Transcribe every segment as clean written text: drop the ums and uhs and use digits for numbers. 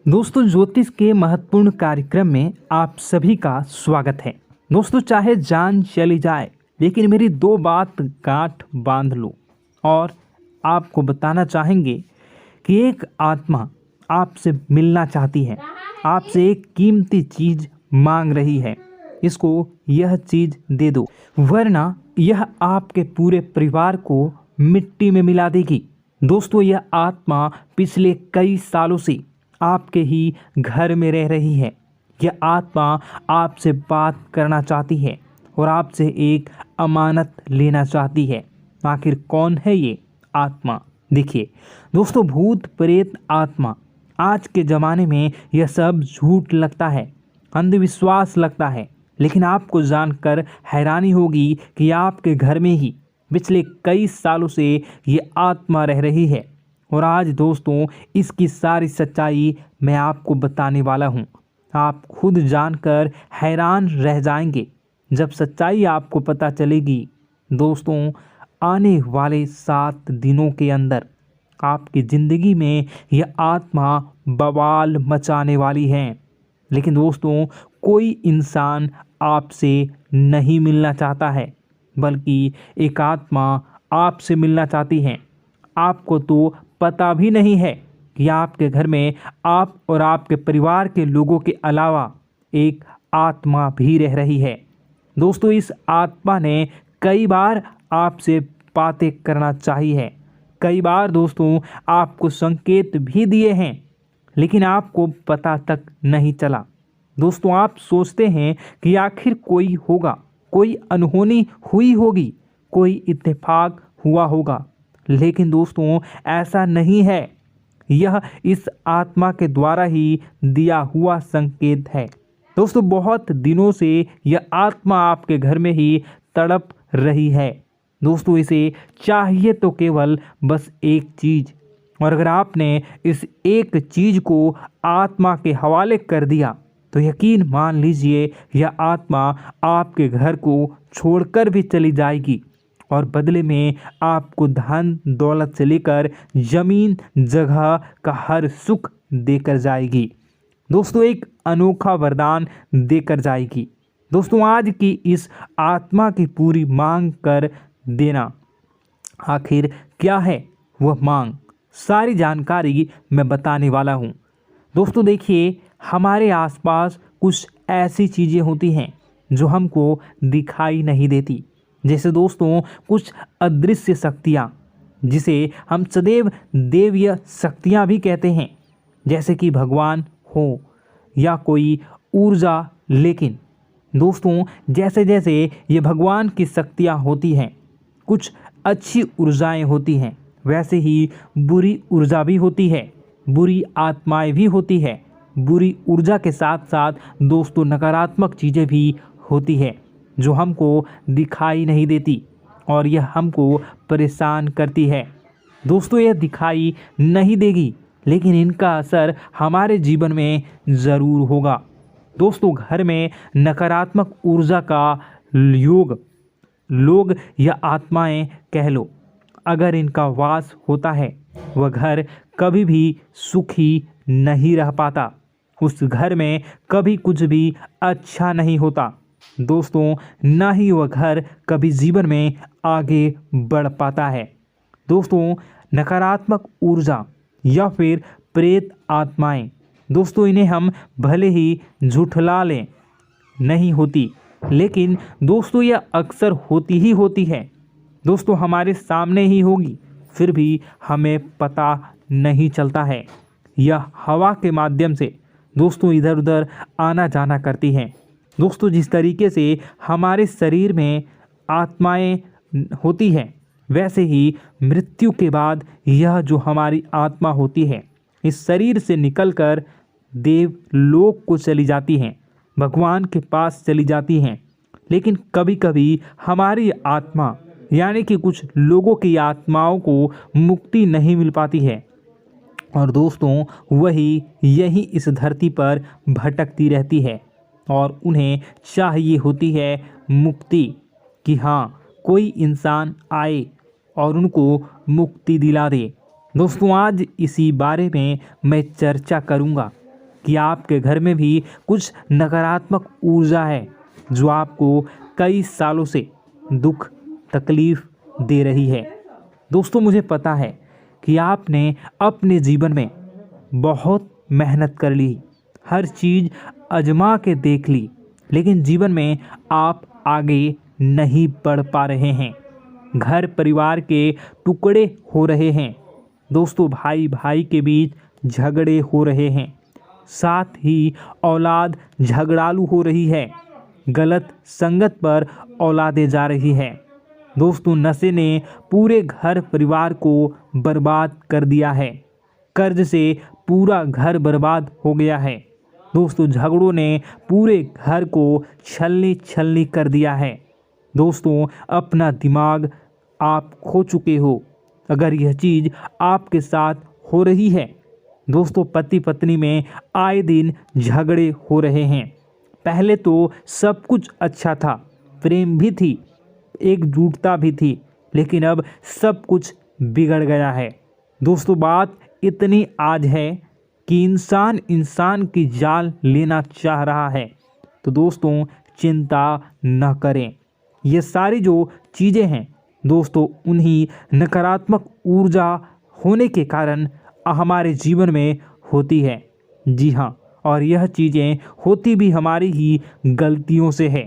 दोस्तों, ज्योतिष के महत्वपूर्ण कार्यक्रम में आप सभी का स्वागत है। दोस्तों, चाहे जान चली जाए लेकिन मेरी दो बात गांठ बांध लो। और आपको बताना चाहेंगे कि एक आत्मा आपसे मिलना चाहती है, आपसे एक कीमती चीज मांग रही है। इसको यह चीज दे दो, वरना यह आपके पूरे परिवार को मिट्टी में मिला देगी। दोस्तों, यह आत्मा पिछले कई सालों से आपके ही घर में रह रही है। यह आत्मा आपसे बात करना चाहती है और आपसे एक अमानत लेना चाहती है। आखिर कौन है ये आत्मा? देखिए दोस्तों, भूत प्रेत आत्मा, आज के ज़माने में यह सब झूठ लगता है, अंधविश्वास लगता है, लेकिन आपको जानकर हैरानी होगी कि आपके घर में ही पिछले कई सालों से ये आत्मा रह रही है। और आज दोस्तों, इसकी सारी सच्चाई मैं आपको बताने वाला हूँ। आप खुद जानकर हैरान रह जाएंगे जब सच्चाई आपको पता चलेगी। दोस्तों, आने वाले 7 दिनों के अंदर आपकी ज़िंदगी में यह आत्मा बवाल मचाने वाली है। लेकिन दोस्तों, कोई इंसान आपसे नहीं मिलना चाहता है, बल्कि एक आत्मा आपसे मिलना चाहती है। आपको तो पता भी नहीं है कि आपके घर में आप और आपके परिवार के लोगों के अलावा एक आत्मा भी रह रही है। दोस्तों, इस आत्मा ने कई बार आपसे बातें करना चाहिए है, कई बार दोस्तों आपको संकेत भी दिए हैं, लेकिन आपको पता तक नहीं चला। दोस्तों, आप सोचते हैं कि आखिर कोई होगा, कोई अनहोनी हुई होगी, कोई इत्तेफाक हुआ होगा, लेकिन दोस्तों ऐसा नहीं है। यह इस आत्मा के द्वारा ही दिया हुआ संकेत है। दोस्तों, बहुत दिनों से यह आत्मा आपके घर में ही तड़प रही है। दोस्तों, इसे चाहिए तो केवल बस एक चीज़, और अगर आपने इस एक चीज़ को आत्मा के हवाले कर दिया तो यकीन मान लीजिए यह आत्मा आपके घर को छोड़कर भी चली जाएगी और बदले में आपको धन दौलत से लेकर जमीन जगह का हर सुख देकर जाएगी। दोस्तों, एक अनोखा वरदान देकर जाएगी। दोस्तों, आज की इस आत्मा की पूरी मांग कर देना। आखिर क्या है वह मांग? सारी जानकारी मैं बताने वाला हूँ। दोस्तों देखिए, हमारे आसपास कुछ ऐसी चीज़ें होती हैं जो हमको दिखाई नहीं देती। जैसे दोस्तों कुछ अदृश्य शक्तियाँ, जिसे हम सदैव देवीय शक्तियाँ भी कहते हैं, जैसे कि भगवान हो या कोई ऊर्जा। लेकिन दोस्तों, जैसे जैसे ये भगवान की शक्तियाँ होती हैं, कुछ अच्छी ऊर्जाएं होती हैं, वैसे ही बुरी ऊर्जा भी होती है, बुरी आत्माएं भी होती है। बुरी ऊर्जा के साथ साथ दोस्तों नकारात्मक चीज़ें भी होती है जो हमको दिखाई नहीं देती और यह हमको परेशान करती है। दोस्तों, यह दिखाई नहीं देगी, लेकिन इनका असर हमारे जीवन में ज़रूर होगा। दोस्तों, घर में नकारात्मक ऊर्जा का योग, लोग या आत्माएं कह लो, अगर इनका वास होता है, वह घर कभी भी सुखी नहीं रह पाता। उस घर में कभी कुछ भी अच्छा नहीं होता। दोस्तों, ना ही वह घर कभी जीवन में आगे बढ़ पाता है। दोस्तों, नकारात्मक ऊर्जा या फिर प्रेत आत्माएं, दोस्तों इन्हें हम भले ही झुठला लें, नहीं होती, लेकिन दोस्तों यह अक्सर होती ही होती है। दोस्तों, हमारे सामने ही होगी, फिर भी हमें पता नहीं चलता है। यह हवा के माध्यम से दोस्तों इधर उधर आना जाना करती हैं। दोस्तों, जिस तरीके से हमारे शरीर में आत्माएं होती हैं, वैसे ही मृत्यु के बाद यह जो हमारी आत्मा होती है, इस शरीर से निकलकर देवलोक को चली जाती हैं, भगवान के पास चली जाती हैं। लेकिन कभी कभी हमारी आत्मा, यानी कि कुछ लोगों की आत्माओं को मुक्ति नहीं मिल पाती है, और दोस्तों वही यही इस धरती पर भटकती रहती है और उन्हें चाहिए होती है मुक्ति, कि हाँ कोई इंसान आए और उनको मुक्ति दिला दे। दोस्तों, आज इसी बारे में मैं चर्चा करूँगा कि आपके घर में भी कुछ नकारात्मक ऊर्जा है जो आपको कई सालों से दुख तकलीफ दे रही है। दोस्तों, मुझे पता है कि आपने अपने जीवन में बहुत मेहनत कर ली, हर चीज़ आजमा के देख ली, लेकिन जीवन में आप आगे नहीं बढ़ पा रहे हैं। घर परिवार के टुकड़े हो रहे हैं। दोस्तों, भाई भाई के बीच झगड़े हो रहे हैं। साथ ही औलाद झगड़ालू हो रही है। गलत संगत पर औलादें जा रही है। दोस्तों, नशे ने पूरे घर परिवार को बर्बाद कर दिया है। कर्ज से पूरा घर बर्बाद हो गया है। दोस्तों, झगड़ों ने पूरे घर को छलनी छलनी कर दिया है। दोस्तों, अपना दिमाग आप खो चुके हो अगर यह चीज़ आपके साथ हो रही है। दोस्तों, पति पत्नी में आए दिन झगड़े हो रहे हैं। पहले तो सब कुछ अच्छा था, प्रेम भी थी, एकजुटता भी थी, लेकिन अब सब कुछ बिगड़ गया है। दोस्तों, बात इतनी आज है कि इंसान इंसान की जान लेना चाह रहा है। तो दोस्तों, चिंता न करें। ये सारी जो चीज़ें हैं दोस्तों, उन्हीं नकारात्मक ऊर्जा होने के कारण हमारे जीवन में होती है। जी हाँ, और यह चीज़ें होती भी हमारी ही गलतियों से है।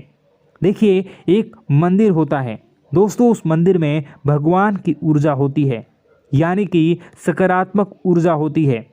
देखिए, एक मंदिर होता है दोस्तों, उस मंदिर में भगवान की ऊर्जा होती है, यानी कि सकारात्मक ऊर्जा होती है।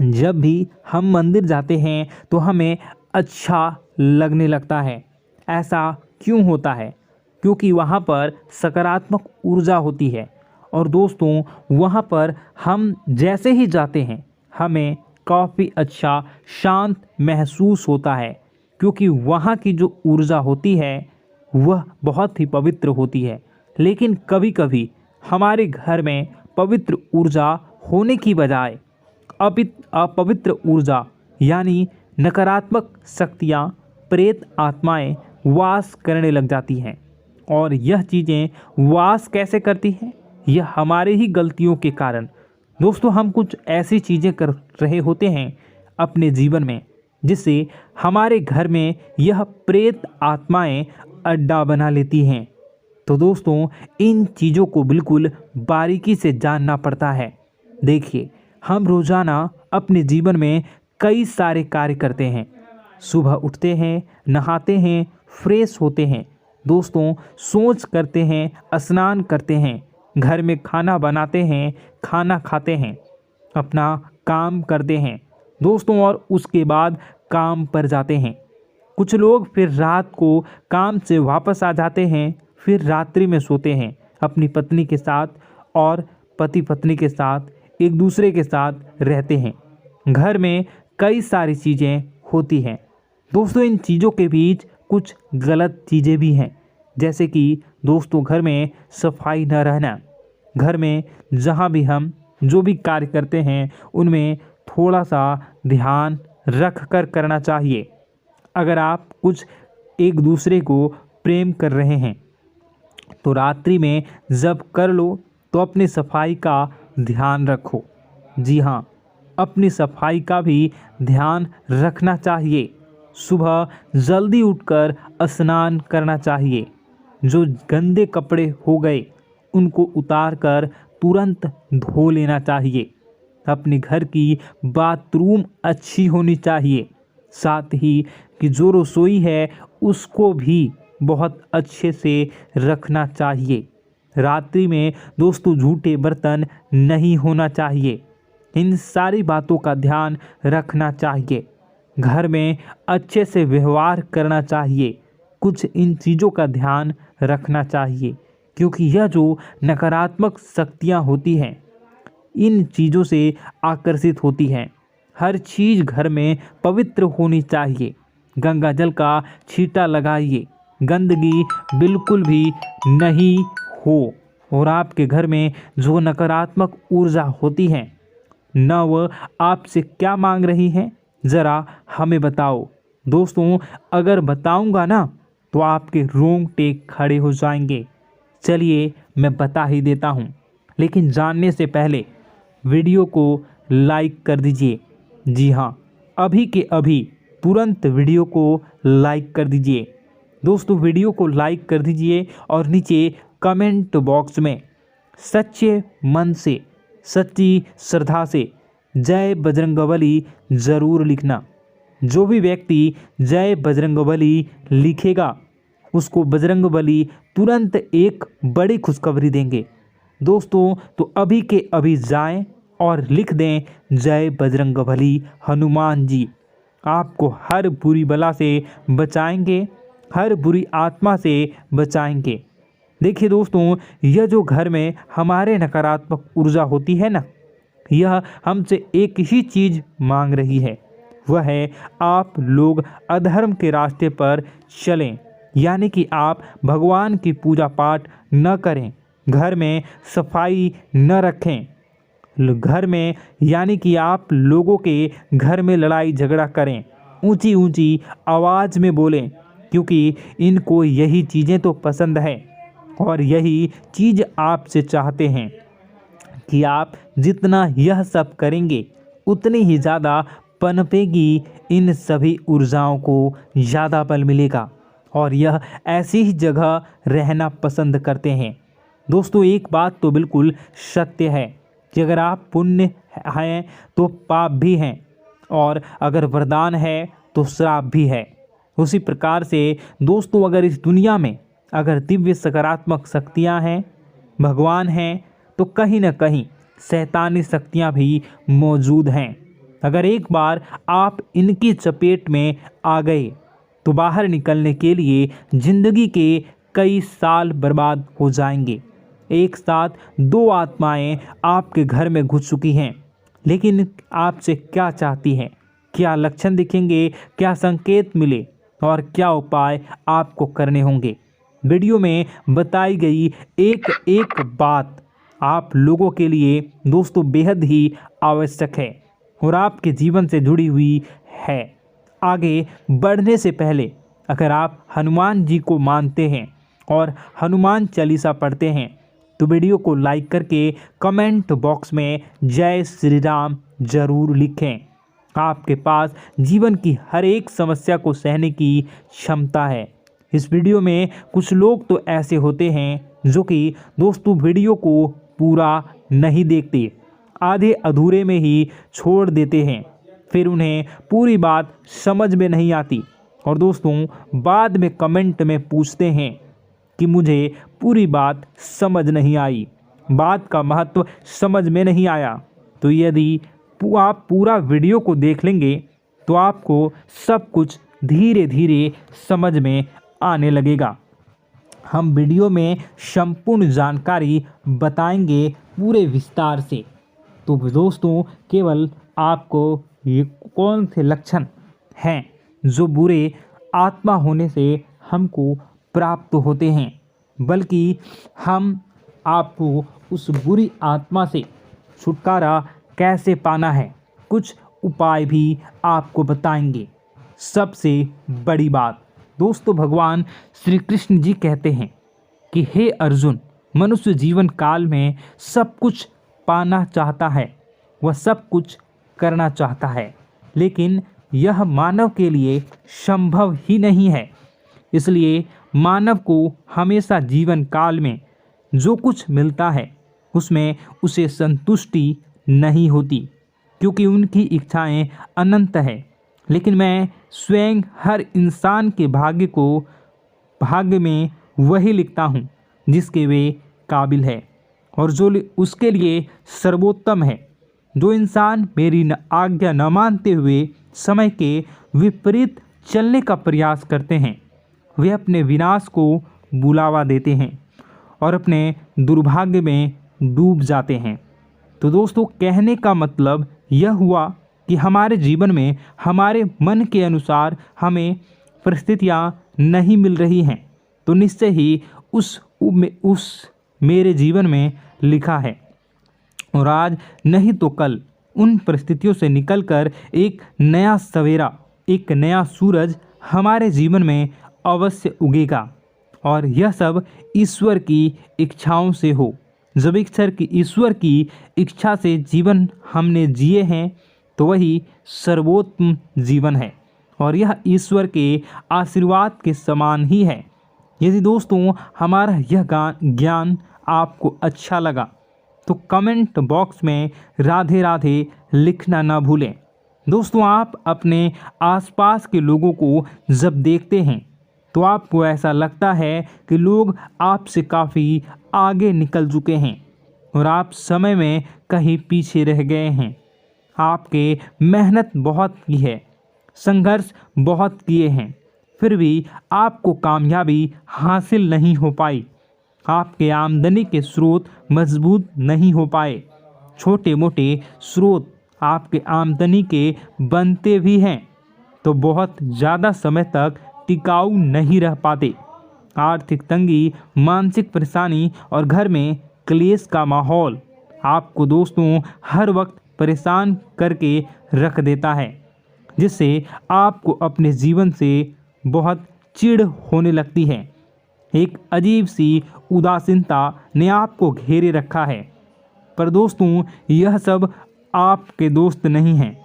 जब भी हम मंदिर जाते हैं तो हमें अच्छा लगने लगता है। ऐसा क्यों होता है? क्योंकि वहाँ पर सकारात्मक ऊर्जा होती है। और दोस्तों, वहाँ पर हम जैसे ही जाते हैं हमें काफ़ी अच्छा शांत महसूस होता है, क्योंकि वहाँ की जो ऊर्जा होती है वह बहुत ही पवित्र होती है। लेकिन कभी कभी हमारे घर में पवित्र ऊर्जा होने की बजाय अपवित्र ऊर्जा यानी नकारात्मक शक्तियाँ, प्रेत आत्माएं वास करने लग जाती हैं। और यह चीज़ें वास कैसे करती हैं? यह हमारे ही गलतियों के कारण। दोस्तों, हम कुछ ऐसी चीज़ें कर रहे होते हैं अपने जीवन में जिससे हमारे घर में यह प्रेत आत्माएं अड्डा बना लेती हैं। तो दोस्तों, इन चीज़ों को बिल्कुल बारीकी से जानना पड़ता है। देखिए, हम रोज़ाना अपने जीवन में कई सारे कार्य करते हैं। सुबह उठते हैं, नहाते हैं, फ्रेश होते हैं। दोस्तों, सोच करते हैं, स्नान करते हैं, घर में खाना बनाते हैं, खाना खाते हैं, अपना काम करते हैं दोस्तों, और उसके बाद काम पर जाते हैं। कुछ लोग फिर रात को काम से वापस आ जाते हैं, फिर रात्रि में सोते हैं अपनी पत्नी के साथ, और पति पत्नी के साथ एक दूसरे के साथ रहते हैं। घर में कई सारी चीज़ें होती हैं दोस्तों। इन चीज़ों के बीच कुछ गलत चीज़ें भी हैं, जैसे कि दोस्तों, घर में सफाई न रहना। घर में जहाँ भी हम जो भी कार्य करते हैं उनमें थोड़ा सा ध्यान रख कर करना चाहिए। अगर आप कुछ एक दूसरे को प्रेम कर रहे हैं तो रात्रि में जब कर लो तो अपनी सफाई का ध्यान रखो। जी हाँ, अपनी सफाई का भी ध्यान रखना चाहिए। सुबह जल्दी उठकर स्नान करना चाहिए। जो गंदे कपड़े हो गए उनको उतार कर तुरंत धो लेना चाहिए। अपने घर की बाथरूम अच्छी होनी चाहिए। साथ ही कि जो रसोई है उसको भी बहुत अच्छे से रखना चाहिए। रात्रि में दोस्तों, झूठे बर्तन नहीं होना चाहिए। इन सारी बातों का ध्यान रखना चाहिए। घर में अच्छे से व्यवहार करना चाहिए। कुछ इन चीज़ों का ध्यान रखना चाहिए, क्योंकि यह जो नकारात्मक शक्तियाँ होती हैं इन चीज़ों से आकर्षित होती हैं। हर चीज़ घर में पवित्र होनी चाहिए। गंगा जल का छींटा लगाइए, गंदगी बिल्कुल भी नहीं हो। और आपके घर में जो नकारात्मक ऊर्जा होती है न वह आपसे क्या मांग रही हैं, ज़रा हमें बताओ। दोस्तों, अगर बताऊंगा ना तो आपके रोंगटे खड़े हो जाएंगे। चलिए मैं बता ही देता हूँ, लेकिन जानने से पहले वीडियो को लाइक कर दीजिए। जी हाँ, अभी के अभी तुरंत वीडियो को लाइक कर दीजिए। दोस्तों वीडियो को लाइक कर दीजिए और नीचे कमेंट बॉक्स में सच्चे मन से, सच्ची श्रद्धा से जय बजरंगबली ज़रूर लिखना। जो भी व्यक्ति जय बजरंगबली लिखेगा उसको बजरंगबली तुरंत एक बड़ी खुशखबरी देंगे। दोस्तों तो अभी के अभी जाएं और लिख दें जय बजरंगबली हनुमान जी, आपको हर बुरी बला से बचाएंगे, हर बुरी आत्मा से बचाएंगे। देखिए दोस्तों, यह जो घर में हमारे नकारात्मक ऊर्जा होती है ना, यह हमसे एक ही चीज़ मांग रही है, वह है आप लोग अधर्म के रास्ते पर चलें, यानी कि आप भगवान की पूजा पाठ न करें, घर में सफाई न रखें, घर में यानी कि आप लोगों के घर में लड़ाई झगड़ा करें, ऊंची ऊंची आवाज़ में बोलें, क्योंकि इनको यही चीज़ें तो पसंद है और यही चीज़ आपसे चाहते हैं कि आप जितना यह सब करेंगे उतनी ही ज़्यादा पनपेगी इन सभी ऊर्जाओं को ज़्यादा बल मिलेगा और यह ऐसी ही जगह रहना पसंद करते हैं। दोस्तों एक बात तो बिल्कुल सत्य है कि अगर आप पुण्य हैं तो पाप भी हैं और अगर वरदान है तो श्राप भी है। उसी प्रकार से दोस्तों अगर इस दुनिया में अगर दिव्य सकारात्मक शक्तियां हैं, भगवान हैं, तो कहीं न कहीं शैतानी शक्तियां भी मौजूद हैं। अगर एक बार आप इनकी चपेट में आ गए तो बाहर निकलने के लिए ज़िंदगी के कई साल बर्बाद हो जाएंगे। एक साथ दो आत्माएं आपके घर में घुस चुकी हैं, लेकिन आपसे क्या चाहती हैं, क्या लक्षण दिखेंगे, क्या संकेत मिले और क्या उपाय आपको करने होंगे। वीडियो में बताई गई एक एक बात आप लोगों के लिए दोस्तों बेहद ही आवश्यक है और आपके जीवन से जुड़ी हुई है। आगे बढ़ने से पहले अगर आप हनुमान जी को मानते हैं और हनुमान चालीसा पढ़ते हैं तो वीडियो को लाइक करके कमेंट बॉक्स में जय श्री राम ज़रूर लिखें। आपके पास जीवन की हर एक समस्या को सहने की क्षमता है। इस वीडियो में कुछ लोग तो ऐसे होते हैं जो कि दोस्तों वीडियो को पूरा नहीं देखते, आधे अधूरे में ही छोड़ देते हैं, फिर उन्हें पूरी बात समझ में नहीं आती और दोस्तों बाद में कमेंट में पूछते हैं कि मुझे पूरी बात समझ नहीं आई, बात का महत्व समझ में नहीं आया। तो यदि आप पूरा वीडियो को देख लेंगे तो आपको सब कुछ धीरे धीरे समझ में आने लगेगा। हम वीडियो में संपूर्ण जानकारी बताएंगे पूरे विस्तार से। तो दोस्तों केवल आपको ये कौन से लक्षण हैं जो बुरे आत्मा होने से हमको प्राप्त होते हैं, बल्कि हम आपको उस बुरी आत्मा से छुटकारा कैसे पाना है, कुछ उपाय भी आपको बताएंगे। सबसे बड़ी बात दोस्तों, भगवान श्री कृष्ण जी कहते हैं कि हे अर्जुन, मनुष्य जीवन काल में सब कुछ पाना चाहता है, वह सब कुछ करना चाहता है, लेकिन यह मानव के लिए संभव ही नहीं है। इसलिए मानव को हमेशा जीवन काल में जो कुछ मिलता है उसमें उसे संतुष्टि नहीं होती, क्योंकि उनकी इच्छाएं अनंत है। लेकिन मैं स्वयं हर इंसान के भाग्य में वही लिखता हूँ जिसके वे काबिल है और जो उसके लिए सर्वोत्तम है। जो इंसान मेरी आज्ञा न मानते हुए समय के विपरीत चलने का प्रयास करते हैं, वे अपने विनाश को बुलावा देते हैं और अपने दुर्भाग्य में डूब जाते हैं। तो दोस्तों कहने का मतलब यह हुआ कि हमारे जीवन में हमारे मन के अनुसार हमें परिस्थितियाँ नहीं मिल रही हैं, तो निश्चय ही उस मेरे जीवन में लिखा है और आज नहीं तो कल उन परिस्थितियों से निकलकर एक नया सवेरा, एक नया सूरज हमारे जीवन में अवश्य उगेगा और यह सब ईश्वर की इच्छाओं से हो। जब ईश्वर की इच्छा से जीवन हमने जिए हैं तो वही सर्वोत्तम जीवन है और यह ईश्वर के आशीर्वाद के समान ही है। यदि दोस्तों हमारा यह ज्ञान आपको अच्छा लगा तो कमेंट बॉक्स में राधे राधे लिखना ना भूलें। दोस्तों आप अपने आसपास के लोगों को जब देखते हैं तो आपको ऐसा लगता है कि लोग आपसे काफ़ी आगे निकल चुके हैं और आप समय में कहीं पीछे रह गए हैं। आपके मेहनत बहुत की है, संघर्ष बहुत किए हैं, फिर भी आपको कामयाबी हासिल नहीं हो पाई। आपके आमदनी के स्रोत मजबूत नहीं हो पाए। छोटे मोटे स्रोत आपके आमदनी के बनते भी हैं तो बहुत ज़्यादा समय तक टिकाऊ नहीं रह पाते। आर्थिक तंगी, मानसिक परेशानी और घर में क्लेश का माहौल आपको दोस्तों हर वक्त परेशान करके रख देता है, जिससे आपको अपने जीवन से बहुत चिढ़ होने लगती है। एक अजीब सी उदासीनता ने आपको घेरे रखा है। पर दोस्तों यह सब आपके दोस्त नहीं हैं,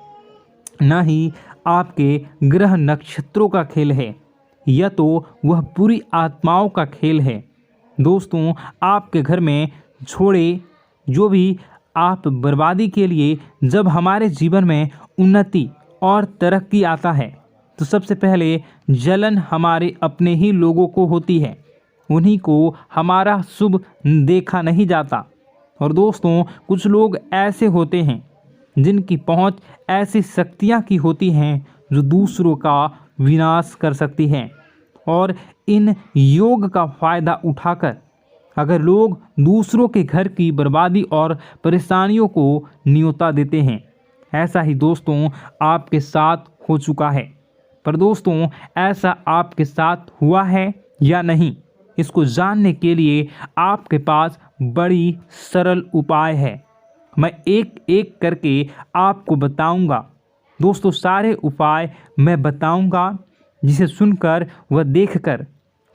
न ही आपके ग्रह नक्षत्रों का खेल है, यह तो वह बुरी आत्माओं का खेल है। दोस्तों आपके घर में छोड़े जो भी आप बर्बादी के लिए जब हमारे जीवन में उन्नति और तरक्की आता है तो सबसे पहले जलन हमारे अपने ही लोगों को होती है, उन्हीं को हमारा शुभ देखा नहीं जाता। और दोस्तों कुछ लोग ऐसे होते हैं जिनकी पहुंच ऐसी शक्तियां की होती हैं जो दूसरों का विनाश कर सकती हैं, और इन योग का फ़ायदा उठाकर अगर लोग दूसरों के घर की बर्बादी और परेशानियों को न्योता देते हैं। ऐसा ही दोस्तों आपके साथ हो चुका है। पर दोस्तों ऐसा आपके साथ हुआ है या नहीं, इसको जानने के लिए आपके पास बड़ी सरल उपाय है। मैं एक एक करके आपको बताऊंगा। दोस्तों सारे उपाय मैं बताऊंगा, जिसे सुनकर व देखकर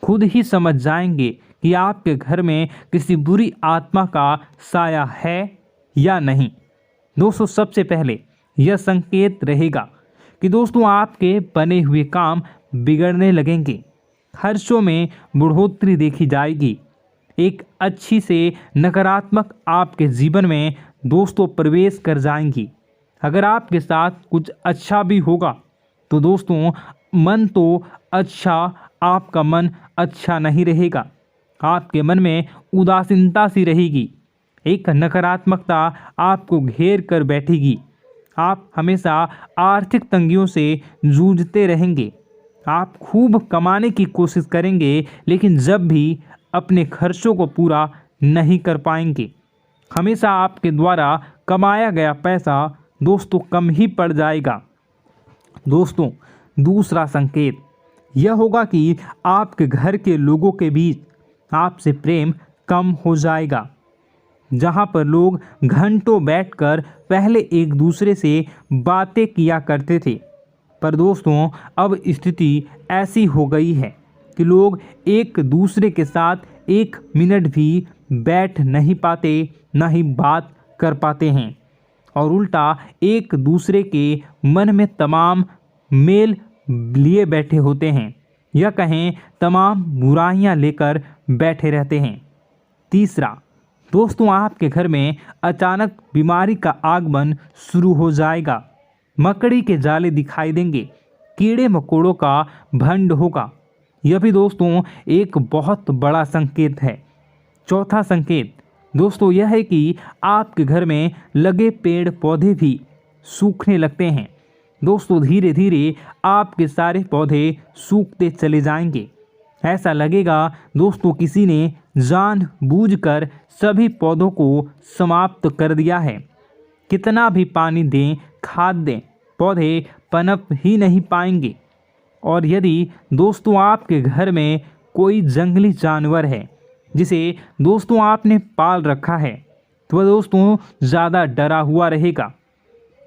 खुद ही समझ जाएंगे कि आपके घर में किसी बुरी आत्मा का साया है या नहीं। दोस्तों सबसे पहले यह संकेत रहेगा कि दोस्तों आपके बने हुए काम बिगड़ने लगेंगे, खर्चों में बढ़ोतरी देखी जाएगी, एक अच्छी से नकारात्मक आपके जीवन में दोस्तों प्रवेश कर जाएंगी। अगर आपके साथ कुछ अच्छा भी होगा तो दोस्तों मन तो अच्छा, आपका मन अच्छा नहीं रहेगा। आपके मन में उदासीनता सी रहेगी, एक नकारात्मकता आपको घेर कर बैठेगी। आप हमेशा आर्थिक तंगियों से जूझते रहेंगे। आप खूब कमाने की कोशिश करेंगे लेकिन जब भी अपने खर्चों को पूरा नहीं कर पाएंगे। हमेशा आपके द्वारा कमाया गया पैसा दोस्तों कम ही पड़ जाएगा। दोस्तों दूसरा संकेत यह होगा कि आपके घर के लोगों के बीच आपसे प्रेम कम हो जाएगा। जहां पर लोग घंटों बैठकर पहले एक दूसरे से बातें किया करते थे, पर दोस्तों अब स्थिति ऐसी हो गई है कि लोग एक दूसरे के साथ एक मिनट भी बैठ नहीं पाते, ना ही बात कर पाते हैं, और उल्टा एक दूसरे के मन में तमाम मेल लिए बैठे होते हैं, या कहें तमाम बुराइयां लेकर बैठे रहते हैं। तीसरा दोस्तों आपके घर में अचानक बीमारी का आगमन शुरू हो जाएगा। मकड़ी के जाले दिखाई देंगे, कीड़े मकोड़ों का भंड होगा। यह भी दोस्तों एक बहुत बड़ा संकेत है। चौथा संकेत दोस्तों यह है कि आपके घर में लगे पेड़ पौधे भी सूखने लगते हैं। दोस्तों धीरे धीरे आपके सारे पौधे सूखते चले जाएंगे। ऐसा लगेगा दोस्तों किसी ने जानबूझकर सभी पौधों को समाप्त कर दिया है। कितना भी पानी दें, खाद दें, पौधे पनप ही नहीं पाएंगे। और यदि दोस्तों आपके घर में कोई जंगली जानवर है जिसे दोस्तों आपने पाल रखा है तो वह दोस्तों ज़्यादा डरा हुआ रहेगा,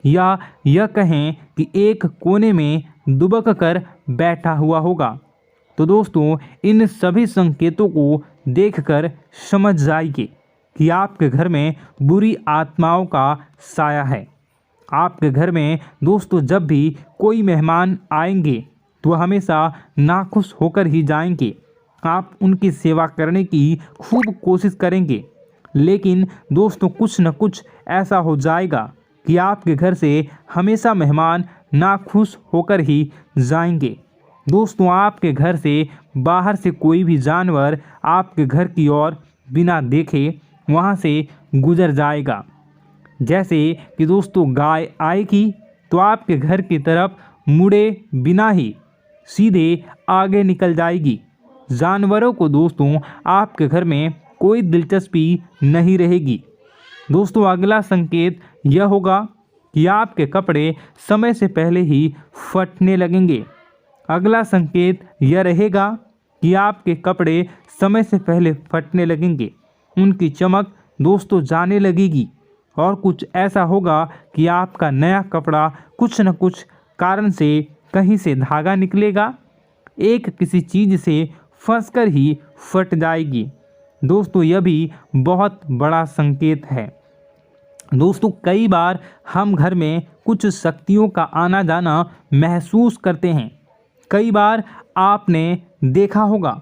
या यह कहें कि एक कोने में दुबक कर बैठा हुआ होगा, तो दोस्तों इन सभी संकेतों को देखकर समझ जाइए कि आपके घर में बुरी आत्माओं का साया है। आपके घर में दोस्तों जब भी कोई मेहमान आएंगे तो हमेशा नाखुश होकर ही जाएंगे। आप उनकी सेवा करने की खूब कोशिश करेंगे, लेकिन दोस्तों कुछ न कुछ ऐसा हो जाएगा कि आपके घर से हमेशा मेहमान नाखुश होकर ही जाएंगे। दोस्तों आपके घर से बाहर से कोई भी जानवर आपके घर की ओर बिना देखे वहां से गुजर जाएगा। जैसे कि दोस्तों गाय आएगी तो आपके घर की तरफ मुड़े बिना ही सीधे आगे निकल जाएगी। जानवरों को दोस्तों आपके घर में कोई दिलचस्पी नहीं रहेगी। दोस्तों अगला संकेत यह होगा कि आपके कपड़े समय से पहले ही फटने लगेंगे। अगला संकेत यह रहेगा कि आपके कपड़े समय से पहले फटने लगेंगे, उनकी चमक दोस्तों जाने लगेगी और कुछ ऐसा होगा कि आपका नया कपड़ा कुछ न कुछ कारण से कहीं से धागा निकलेगा, एक किसी चीज़ से फंसकर ही फट जाएगी। दोस्तों यह भी बहुत बड़ा संकेत है। दोस्तों कई बार हम घर में कुछ शक्तियों का आना जाना महसूस करते हैं। कई बार आपने देखा होगा,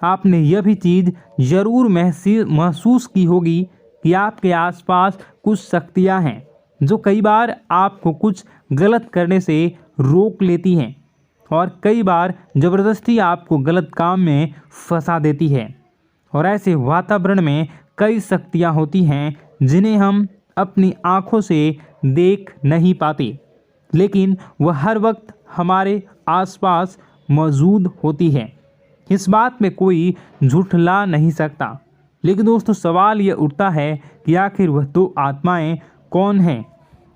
आपने यह भी चीज़ ज़रूर महसूस की होगी कि आपके आसपास कुछ शक्तियां हैं जो कई बार आपको कुछ गलत करने से रोक लेती हैं और कई बार ज़बरदस्ती आपको गलत काम में फंसा देती है। और ऐसे वातावरण में कई शक्तियां होती हैं जिन्हें हम अपनी आँखों से देख नहीं पाते, लेकिन वह हर वक्त हमारे आसपास मौजूद होती है। इस बात में कोई झुठला नहीं सकता। लेकिन दोस्तों सवाल यह उठता है कि आखिर वह दो आत्माएं कौन हैं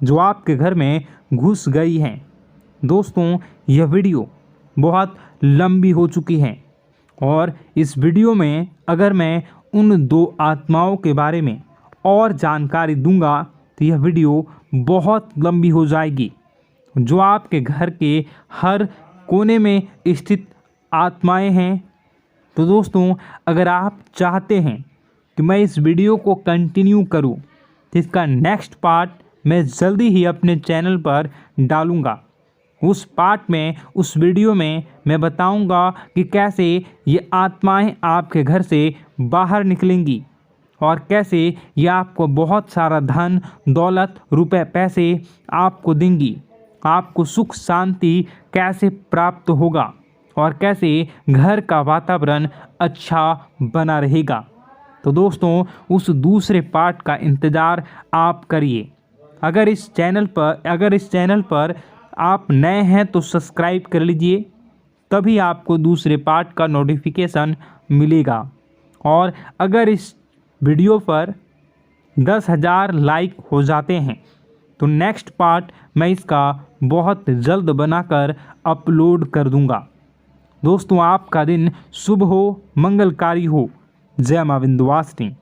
जो आपके घर में घुस गई हैं। दोस्तों यह वीडियो बहुत लंबी हो चुकी है और इस वीडियो में अगर मैं उन दो आत्माओं के बारे में और जानकारी दूंगा तो यह वीडियो बहुत लंबी हो जाएगी। जो आपके घर के हर कोने में स्थित आत्माएं हैं। तो दोस्तों अगर आप चाहते हैं कि मैं इस वीडियो को कंटिन्यू करूं तो इसका नेक्स्ट पार्ट मैं जल्दी ही अपने चैनल पर डालूंगा। उस पार्ट में, उस वीडियो में मैं बताऊंगा कि कैसे ये आत्माएं आपके घर से बाहर निकलेंगी और कैसे ये आपको बहुत सारा धन दौलत रुपए पैसे आपको देंगी, आपको सुख शांति कैसे प्राप्त होगा और कैसे घर का वातावरण अच्छा बना रहेगा। तो दोस्तों उस दूसरे पार्ट का इंतज़ार आप करिए। अगर इस चैनल पर आप नए हैं तो सब्सक्राइब कर लीजिए, तभी आपको दूसरे पार्ट का नोटिफिकेशन मिलेगा। और अगर इस वीडियो पर 10,000 लाइक हो जाते हैं तो नेक्स्ट पार्ट मैं इसका बहुत जल्द बनाकर अपलोड कर दूंगा। दोस्तों आपका दिन शुभ हो, मंगलकारी हो। जय मां विंध्यवासिनी।